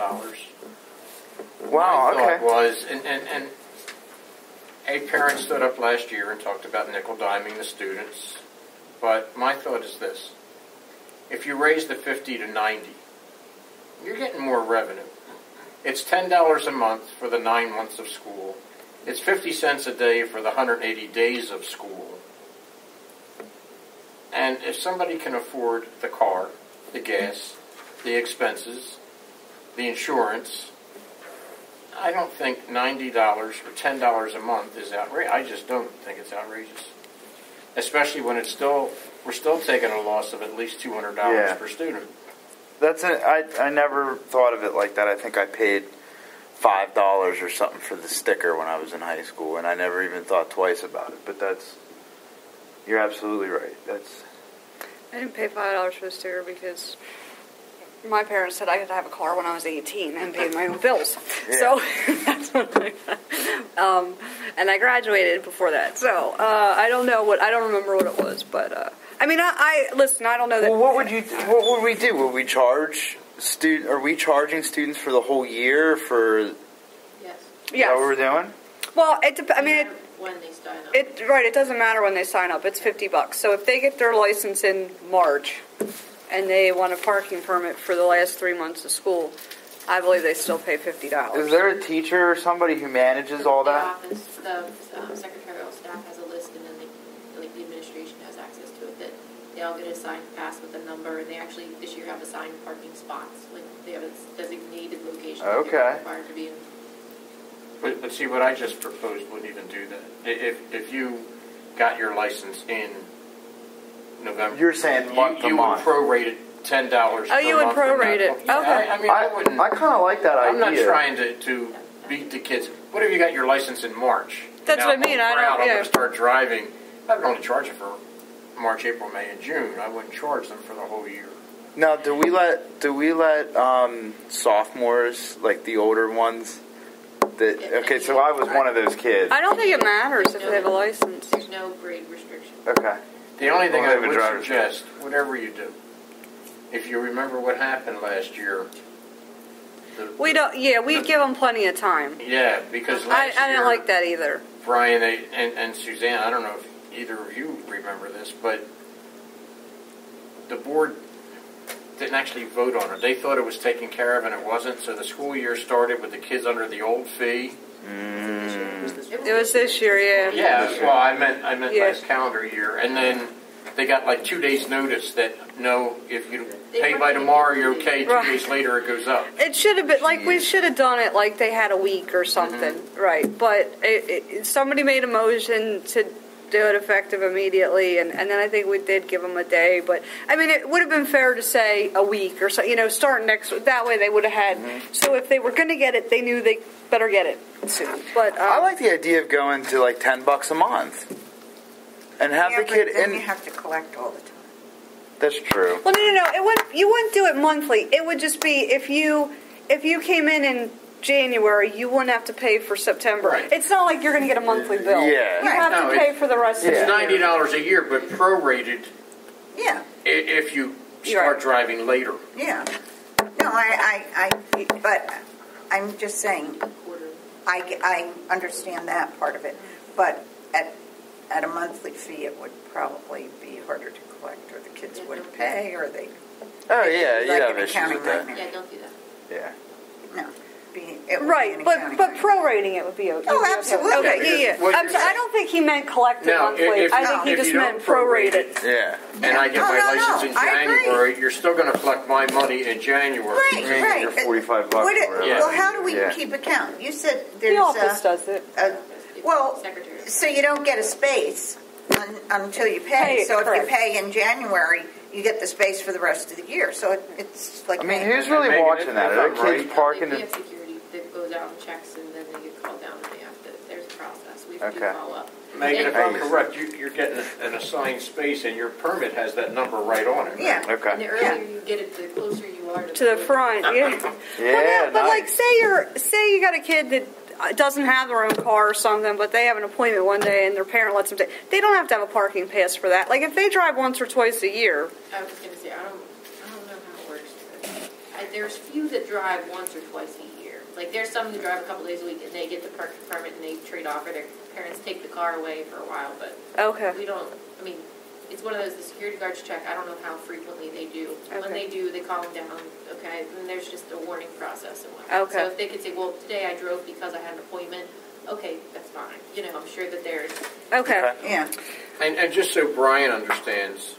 Wow, My thought okay. was, and a parent stood up last year and talked about nickel-diming the students. But my thought is this. If you raise the 50 to 90, you're getting more revenue. It's $10 a month for the 9 months of school. It's 50 cents a day for the 180 days of school. And if somebody can afford the car, the gas, the expenses, the insurance, I don't think $90 or $10 a month is outrageous. I just don't think it's outrageous. Especially when we're still taking a loss of at least $200 per student. I never thought of it like that. I think I paid $5 or something for the sticker when I was in high school, and I never even thought twice about it. But you're absolutely right. I didn't pay $5 for the sticker because my parents said I had to have a car when I was 18 and paid my own bills. Yeah. So that's what and I graduated before that. So I don't remember what it was, but I mean, I listen. I don't know that. Well, what would we do? Would we charge Are we charging students for the whole year for? Yes. Is that what we're doing? Well, I mean, when they sign up. It doesn't matter when they sign up. It's $50. So if they get their license in March, and they want a parking permit for the last 3 months of school, I believe they still pay $50. Is there a teacher or somebody who manages all that? The secretarial staff has a list, and then the administration has access to it. That they all get assigned pass with a number, and they actually this year have assigned parking spots. Like they have a designated location. That they're required to be in. But see, what I just proposed wouldn't even do that. If you got your license in November, You're saying month to you month. would prorate it $10. Oh, you would prorate it. Yeah, Okay. I mean, I wouldn't. I kind of like that idea. I'm not trying to beat the kids. What if you got your license in March? That's Now what I mean. I'm I don't. going Yeah. to start driving. I would only charge it for March, April, May, and June. I wouldn't charge them for the whole year. Now, do we let sophomores, like the older ones? Okay, so I was one of those kids. I don't think it matters if they have a license. There's no grade restriction. Okay. The only thing Well, I they would would drive suggest, whatever you do, if you remember what happened last year. We don't. Yeah, we give them plenty of time. Yeah, because I last year, didn't like that either. Brian and Suzanne, I don't know if either of you remember this, but the board didn't actually vote on it. They thought it was taken care of, and it wasn't. So the school year started with the kids under the old fee. It was this year, yeah. Yeah, well, I meant Yeah. last calendar year, and then they got like 2 days notice that no, if you pay by tomorrow, you're okay. 2 Right. days later, it goes up. It should have been like we should have done it like they had a week or something, right? But somebody made a motion to do it effective immediately, and then I think we did give them a day. But I mean, it would have been fair to say a week or so. Start next. That way they would have had. So if they were going to get it, they knew they better get it soon. But I like the idea of going to like $10 a month, and have the kid but then in. you have to collect all the time. That's true. Well, no. You wouldn't do it monthly. It would just be if you came in January, you wouldn't have to pay for September. Right. It's not like you're going to get a monthly bill. Yeah. You have No, to pay for the rest of It's the year. $90 a year, but prorated Yeah, if you You're start right. driving later. yeah. No, but I'm just saying, I understand that part of it, but at a monthly fee, it would probably be harder to collect, or the kids wouldn't pay, or they. Oh yeah, Like you have an issues accounting with that. nightmare. Yeah, don't do that. Yeah. No, it would Right, be an but accounting but nightmare. prorating it would be okay. Oh, absolutely. Okay, yeah. What I you're don't think he meant collect it No, monthly. if- I think he if just you don't meant prorate it. Yeah. And I get No, my no, license in no, I agree. January, you're still going to collect my money in January. Right, You right. Your $45 Would or it- whatever. Yeah. Well, how do we Yeah. keep account? You said The there's office does it. well, Secretary. so you don't get a space until you pay. Pay, So if correct. you pay in January, you get the space for the rest of the year. So it's like. I mean, paying- who's really Megan, watching that? if Are I'm the kids right- parking? They have security that goes out and checks, and then they get called down, and they have to. There's a process. We have to Okay. follow up. Megan, if And- I'm correct, you're getting an assigned space, and your permit has that number right on it. right? Yeah. And the Okay. earlier you get it, the closer you are To the front, yeah. Yeah. But like, nice. say you got a kid that doesn't have their own car or something, but they have an appointment one day and their parent lets them take. They don't have to have a parking pass for that. Like if they drive once or twice a year. I was going to say, I don't know how it works. There's few that drive once or twice a year. Like there's some who drive a couple days a week and they get the parking permit and they trade off, or their parents take the car away for a while. But Okay. we don't. I mean, it's one of those. The security guards check. I don't know how frequently they do. When Okay. they do, they call them down. Okay, and there's just a warning process and whatnot. Okay. So if they could say, well, today I drove because I had an appointment. Okay, that's fine. I'm sure that there's. Okay. Yeah. And just so Brian understands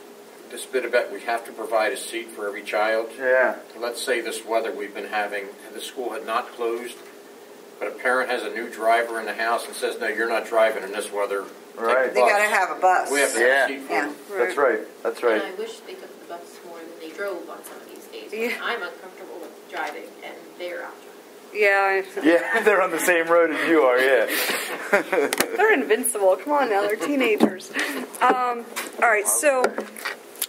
this bit about we have to provide a seat for every child. Yeah. Let's say this weather we've been having, and the school had not closed, but a parent has a new driver in the house and says, no, you're not driving in this weather. Take Right. the They bus." got to have a bus. We have to Yeah. have a seat for Yeah. them. That's right. That's right. And I wish they took the bus more than they drove on some of these days. Yeah. I'm uncomfortable with driving, and they're out driving. Yeah, Yeah, they're on the same road as you are. Yeah. they're invincible. Come on now, they're teenagers. All right, so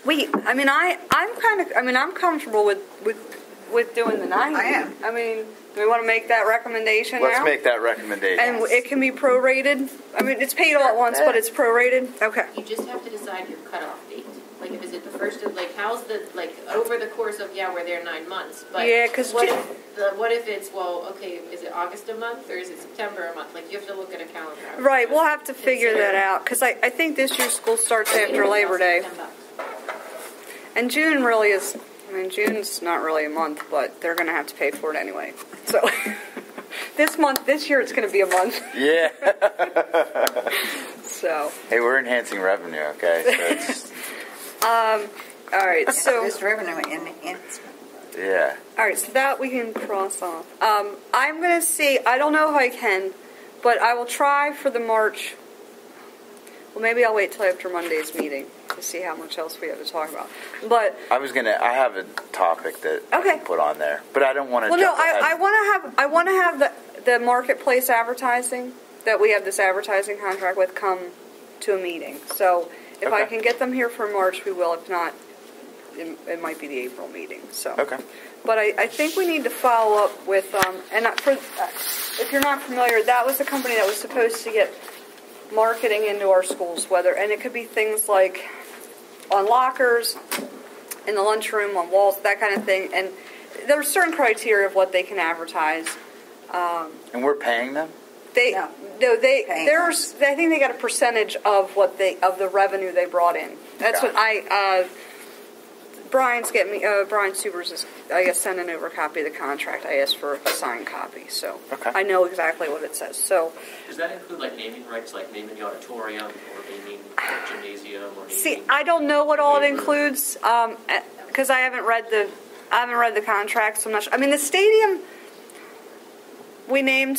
I'm comfortable with doing the 90. I am. I mean, do we want to make that recommendation Let's now? make that recommendation. And it can be prorated. I mean, it's paid all at once, but it's prorated. Okay. You just have to decide your cutoff date. Like, is it the first of, like, how's the, like, over the course of, we're there 9 months, but Yeah, 'cause what if it's, well, okay, is it August a month, or is it September a month? Like, you have to look at a calendar. Right, we'll have to figure that out because I think this year's school starts after Labor Day. And June really is, June's not really a month, but they're going to have to pay for it anyway. So this year it's going to be a month. Yeah. So. Hey, we're enhancing revenue, okay? So it's, all right, so. This revenue enhancement. yeah. All right, so that we can cross off. I'm going to see, I don't know if I can, but I will try for the March. Well, maybe I'll wait till after Monday's meeting to see how much else we have to talk about. But I have a topic that I Okay. can put on there, but I don't want to. well, no, jump ahead. I want to have the marketplace advertising that we have this advertising contract with come to a meeting. So if I Okay. can get them here for March, we will. If not, it might be the April meeting. So. Okay. But I think we need to follow up with, if you're not familiar, that was the company that was supposed to get marketing into our schools, and it could be things like on lockers, in the lunchroom, on walls, that kind of thing. And there are certain criteria of what they can advertise. And we're paying them? No. I think they got a percentage of the revenue they brought in. That's Got what Brian Subers is, I guess, sending over a copy of the contract. I asked for a signed copy, so Okay. I know exactly what it says. So, Does that include like naming rights, like naming the auditorium or naming the gymnasium or naming? see, I don't know what all it includes because I haven't read the contract. So much. I mean, the stadium we named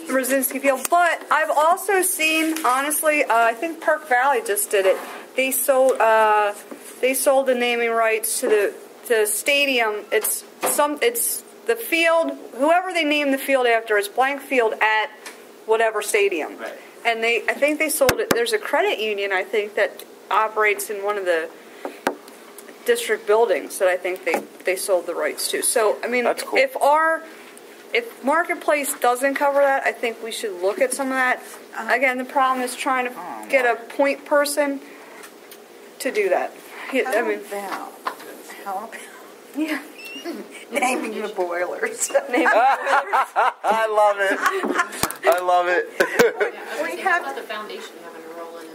Brzezinski Field, but I've also seen, honestly, I think Park Valley just did it. They sold the naming rights to the stadium. It's the field. Whoever they named the field after is blank field at whatever stadium. Right. And I think they sold it. There's a credit union, I think, that operates in one of the district buildings that I think they sold the rights to. So I mean, That's cool. if Marketplace doesn't cover that, I think we should look at some of that. Again, the problem is trying to get a point person to do that. How about Yeah. naming the boilers? I love it. I love it. We have About the foundation having a role in it.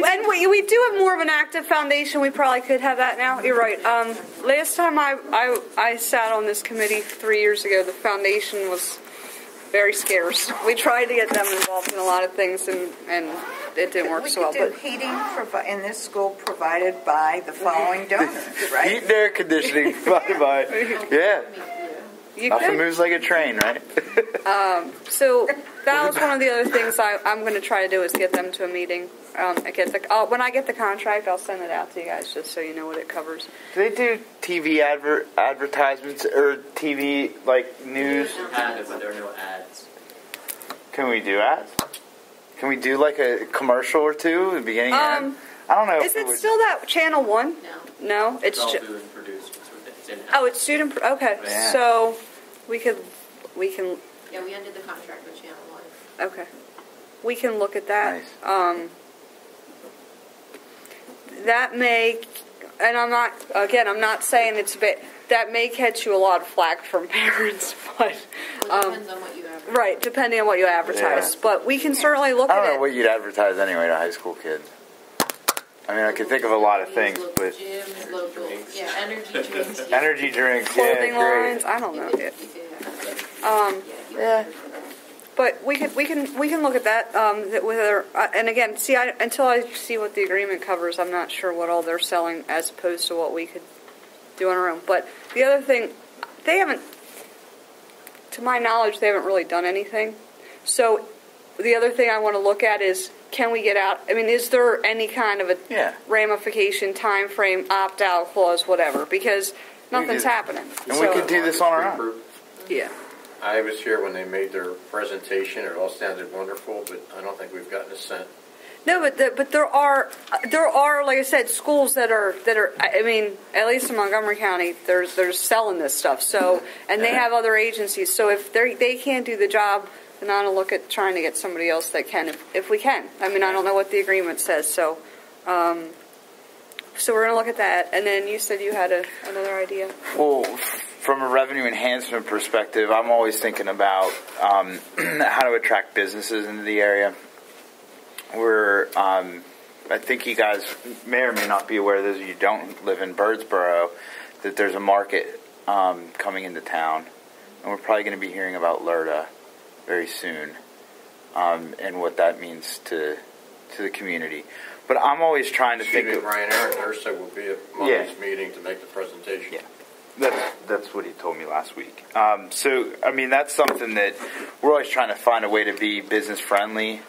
And we do have more of an active foundation. We probably could have that now. You're right. Last time I sat on this committee 3 years ago, the foundation was very scarce. We tried to get them involved in a lot of things, and it didn't work so well. We could But do heating in this school provided by the following donors, right? Heat and air conditioning provided by. Yeah. you Nothing could. moves like a train, right? So that was one of the other things I'm going to try to do is get them to a meeting. When I get the contract, I'll send it out to you guys just so you know what it covers. Do they do TV advertisements or TV like news? Have it, but there are no ads. Can we do ads? Can we do like a commercial or two at the beginning and end? I don't know. Is it still that Channel 1? No. No, It's it's all just. food and produced. It's in-house. Oh, it's student. Okay, Yeah. so we can. Yeah, we ended the contract with Channel 1. Okay, we can look at that. Nice. That may, and I'm not saying it's bad. That may catch you a lot of flack from parents, but Well, it depends on what you have. right, depending on what you advertise. Yeah. But we can certainly look I don't at know it. what you'd advertise anyway to high school kids. I mean, I could think of a lot of things, Local but gyms, local, energy drinks. energy drinks, Clothing yeah, great. lines. I don't know. You yet. could Yeah. But we can look at that. Whether and again, until I see what the agreement covers, I'm not sure what all they're selling as opposed to what we could do on our own. But the other thing, they haven't, to my knowledge, they haven't really done anything. So the other thing I want to look at is, can we get out? I mean, is there any kind of a ramification, time frame, opt out clause, whatever? Because nothing's happening. And we could do this on our own. Yeah. I was here when they made their presentation. It all sounded wonderful, but I don't think we've gotten a cent. No, but there are like I said, schools that are. I mean, at least in Montgomery County, they're selling this stuff. So, and they have other agencies. So if they can't do the job, then I'm gonna look at trying to get somebody else that can, if we can. I mean, I don't know what the agreement says. So, so we're gonna look at that. And then you said you had another idea. Well, from a revenue enhancement perspective, I'm always thinking about how to attract businesses into the area. I think you guys may or may not be aware, those of you who don't live in Birdsboro, that there's a market coming into town. And we're probably going to be hearing about LERTA very soon and what that means to the community. But I'm always trying to think of... Brian Aaron Thursday will be at Monday's meeting to make the presentation. Yeah. That's what he told me last week. So, I mean, that's something that we're always trying to find a way to be business-friendly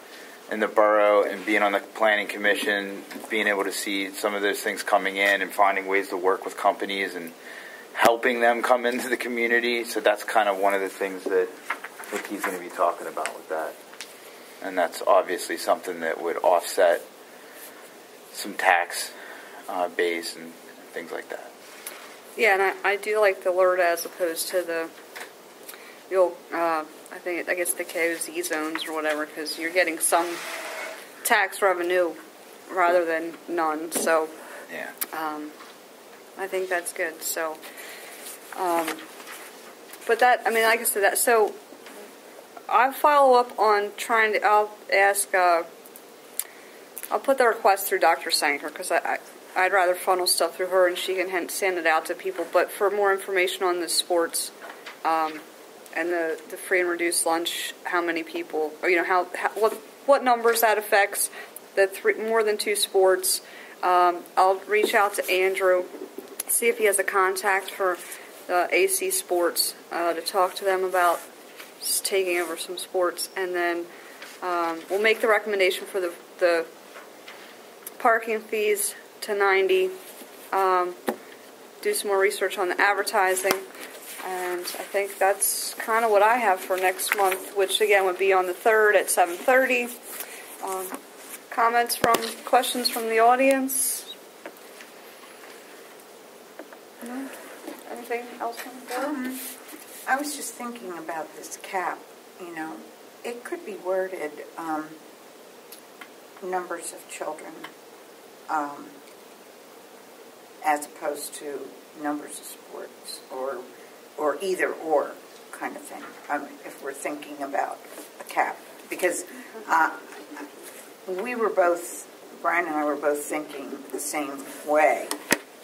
in the borough, and being on the planning commission, being able to see some of those things coming in and finding ways to work with companies and helping them come into the community. So that's kind of one of the things that I think he's going to be talking about with that. And that's obviously something that would offset some tax base and things like that. Yeah, and I do like the LERTA as opposed to the old, I guess the KOZ zones or whatever, because you're getting some tax revenue rather than none. So, yeah, I think that's good. So, but that, I mean, like I said, that. So, I'll follow up on trying to. I'll ask. I'll put the request through Dr. Sanker because I'd rather funnel stuff through her and she can send it out to people. But for more information on the sports. And the free and reduced lunch, how many people, or what numbers that affects, more than 2 sports. I'll reach out to Andrew, see if he has a contact for the AC Sports to talk to them about just taking over some sports, and then we'll make the recommendation for the parking fees to $90. Do some more research on the advertising. And I think that's kind of what I have for next month, which again would be on the 3rd at 7:30. Questions from the audience? No? Anything else from the board? I was just thinking about this cap. It could be worded numbers of children as opposed to numbers of sports, or either or kind of thing, if we're thinking about a cap. Because Brian and I were both thinking the same way,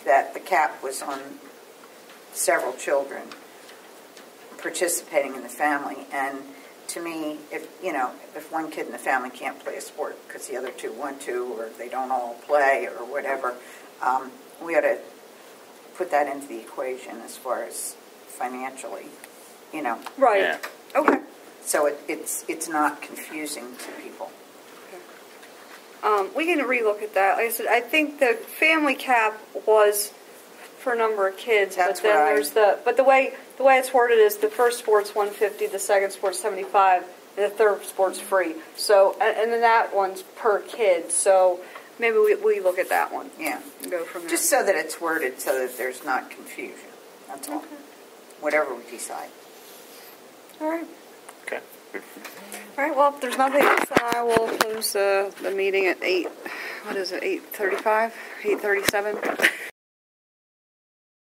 that the cap was on several children participating in the family. And to me, if one kid in the family can't play a sport because the other 2 want to, or they don't all play, or whatever, we ought to put that into the equation as far as financially, Right. Yeah. Okay. So it's not confusing to people. We can relook at that. Like I said, I think the family cap was for a number of kids, That's but then right. there's the way it's worded is the first sport's $150, the second sport's $75, and the third sport's free. So and then that one's per kid. So maybe we look at that one. Yeah. And go from there. Just so that it's worded so that there's not confusion. That's all. Okay. Whatever we decide. All right. Okay. All right, well, if there's nothing else, then I will close the meeting at 8:35? 8:37?